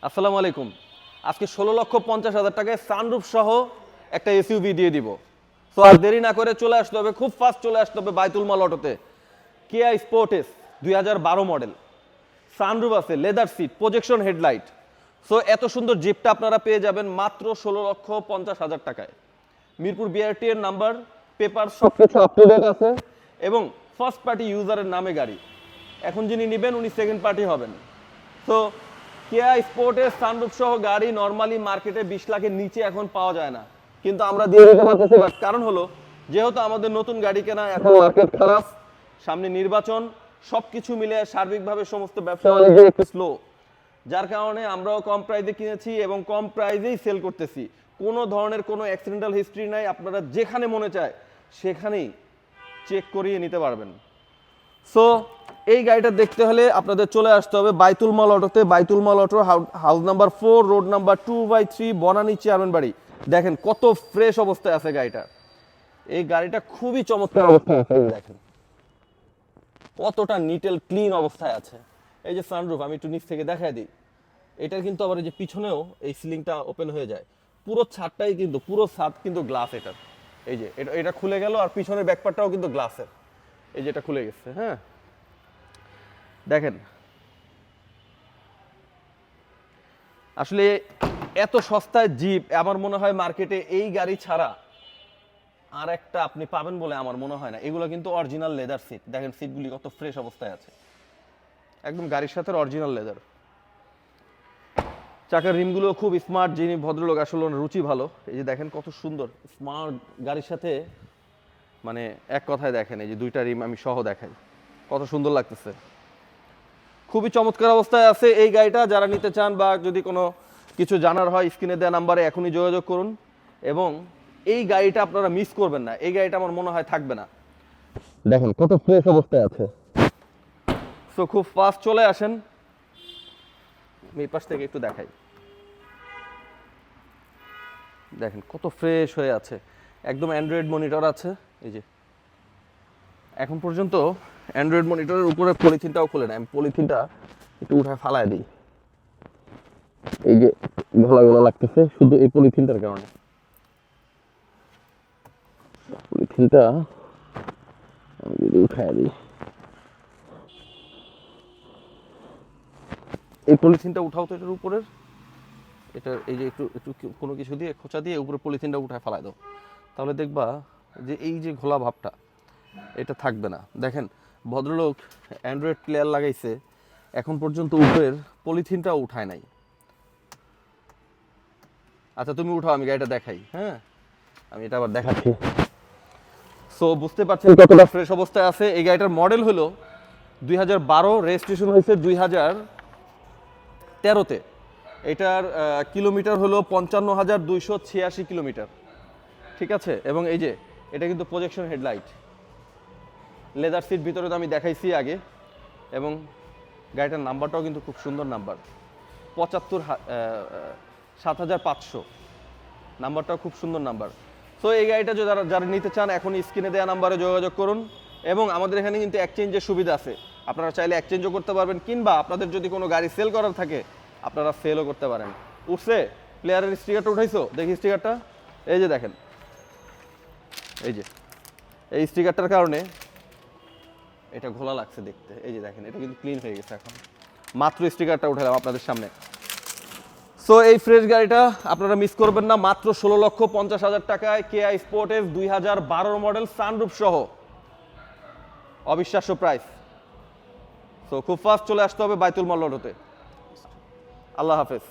আসসালামু আলাইকুম। আজকে ১৬,৫০,০০০ টাকায় সানরুফ সহ একটা এসইউভি দিয়ে দিব। সো আর দেরি না করে চলে আসতে হবে, খুব ফাস্ট চলে আসতে হবে বাইতুল মাল অটোতে। কিয়া স্পোর্টেস ২০১২ মডেল, সানরুফ আছে, leather seat, projection headlight. So এত সুন্দর জিপটা আপনারা পেয়ে যাবেন মাত্র ১৬,৫০,০০০ টাকায়। মিরপুর বিআরটি এর নাম্বার, পেপার সব কিছু আপ টু ডেট আছে এবং ফার্স্ট পার্টি ইউজারের নামে গাড়ি। এখন যিনি নেবেন উনি সেকেন্ড পার্টি হবেন। তো কিয়া স্পোর্টের সানরুফ সহ গাড়ি নরমালি মার্কেটে 20 লাখের নিচে এখন পাওয়া যায় না, কিন্তু আমরা দিয়ে দিতে পারতেছি। কারণ হলো যেহেতু আমাদের নতুন গাড়ি কেনা, এখন মার্কেট খারাপ, সামনে নির্বাচন, সবকিছু মিলে সার্বিকভাবে সমস্ত ব্যবসা বাণিজ্য একটু স্লো, যার কারণে আমরাও কম প্রাইসে কিনেছি এবং কম প্রাইসেই সেল করতেছি। কোনো ধরনের কোনো অ্যাক্সিডেন্টাল হিস্ট্রি নাই, আপনারা যেখানে মনে চায় সেখানেই চেক করিয়ে নিতে পারবেন। সো এই গাড়িটা দেখতে হলে আপনাদের চলে আসতে হবে বাইতুল মাল অটোতে। Baitul Maal auto, house number 4, road number 2/3, Banani, Chairmanbari. দেখেন কত ফ্রেশ অবস্থায় আছে গাড়িটা। এই গাড়িটা খুবই চমৎকার অবস্থায় আছে, দেখেন কতটা নিট এন্ড ক্লিন অবস্থায় আছে। এই যে সানরুফ, আমি একটু নিচ থেকে দেখাই দিই। এটার কিন্তু আবার এই যে পিছনেও এই সিলিংটা ওপেন হয়ে যায়, পুরো ছাদটাই কিন্তু, পুরো ছাদ কিন্তু গ্লাস। এটার এই যে এটা খুলে গেল, আর পিছনের ব্যাকপার্টটাও কিন্তু গ্লাসের। এই যে এটা খুলে গেছে, হ্যাঁ দেখেন। আসলে এত সস্তায় জিপ আমার মনে হয় মার্কেটে এই গাড়ি ছাড়া আর একটা আপনি পাবেন বলে আমার মনে হয় না। এগুলো কিন্তু অরিজিনাল লেদার সিট, দেখেন সিটগুলি কত ফ্রেশ অবস্থায় আছে, একদম গাড়ির সাথে অরিজিনাল লেদার। চাকার রিমগুলো খুব স্মার্ট, যিনি ভদ্রলোক আসলে রুচি ভালো। এই যে দেখেন কত সুন্দর স্মার্ট গাড়ির সাথে, মানে এক কথায় দেখেন এই যে দুইটা রিম আমি সহ দেখাই, কত সুন্দর লাগতেছে। খুবই চমৎকার অবস্থায় আছে এই গাড়িটা। যারা নিতে চান বা যদি কোনো কিছু জানার হয়, স্ক্রিনে দেওয়া নাম্বারে এখনই যোগাযোগ করুন। এবং এই গাড়িটা আপনারা মিস করবেন না, এই গাড়িটা আমার মনে হয় থাকবে না। দেখেন কত ফ্রেশ অবস্থায় আছে। সো খুব ফাস্ট চলে আসেন। এই পাশ থেকে একটু দেখাই, দেখেন কত ফ্রেশ হয়ে আছে, একদম অ্যান্ড্রয়েড মনিটর আছে। এই যে এখন পর্যন্ত অ্যান্ড্রয়েড মনিটরের উপরে পলিথিনটাও খুলে নেয়, আমি পলিথিনটা একটু উঠায় ফালায় দিই। এই যে ঘোলা লাগতেছে শুধু এই পলিথিনটার কারণে। পলিথিনটা আমি যদি উঠায় দিই, এই পলিথিনটা উঠাও তো এটার উপরের, এটা এই যে একটু একটু কোনো কিছু দিয়ে খোঁচা দিয়ে উপরে পলিথিনটা উঠায় ফালায় দাও, তাহলে দেখবা যে এই যে ঘোলা ভাবটা এটা থাকবে না। দেখেন ভদ্রলোক অ্যান্ড্রয়েড প্লেয়ার লাগাইছে, এখন পর্যন্ত উপরের পলিথিনটাও উঠায় নাই। আচ্ছা তুমি উঠাও, আমি গাড়িটা দেখাই। হ্যাঁ আমি এটা আবার দেখাচ্ছি। সো বুঝতে পারছেন কতটা ফ্রেশ অবস্থায় আছে। এই গাড়িটার মডেল হলো ২০১২, রেজিস্ট্রেশন হয়েছে ২০১৩-তে। এটার কিলোমিটার হলো ৫৫,২৮৬ কিলোমিটার, ঠিক আছে। এবং এই যে এটা কিন্তু প্রজেকশন হেডলাইট, লেদার সিট ভিতরে তো আমি দেখাইছি আগে। এবং গাড়িটার নাম্বারটাও কিন্তু খুব সুন্দর নাম্বার, ৭৫০০ নাম্বারটাও খুব সুন্দর নাম্বার। তো এই গাড়িটা যারা নিতে চান এখনই স্ক্রিনে দেওয়া নাম্বারে যোগাযোগ করুন। এবং আমাদের এখানে কিন্তু এক্সচেঞ্জের সুবিধা আছে, আপনারা চাইলে এক্সচেঞ্জও করতে পারবেন, কিংবা আপনাদের যদি কোনো গাড়ি সেল করার থাকে আপনারা সেলও করতে পারেন। উঠছে প্লেয়ারের স্টিকারটা, উঠাইছো দেখি স্টিকারটা, এই যে দেখেন, এই যে এই স্টিকারটার কারণে এটা ঘোলা লাগছে দেখতে। এই যে দেখেন এটা কিন্তু ক্লিন হয়ে গেছে, এখন মাত্র স্টিকারটা উঠালাম আপনাদের সামনে। সো এই ফ্রেশ গাড়িটা আপনারা মিস করবেন না, মাত্র ১৬,৫০,০০০ টাকায় কিয়া স্পোর্টেস ২০১২ মডেল, সানরুফ সহ, অবিশ্বাস্য প্রাইস। সো খুব ফাস্ট চলে আসতে হবে বাইতুল মাল অটোতে। আল্লাহ হাফেজ।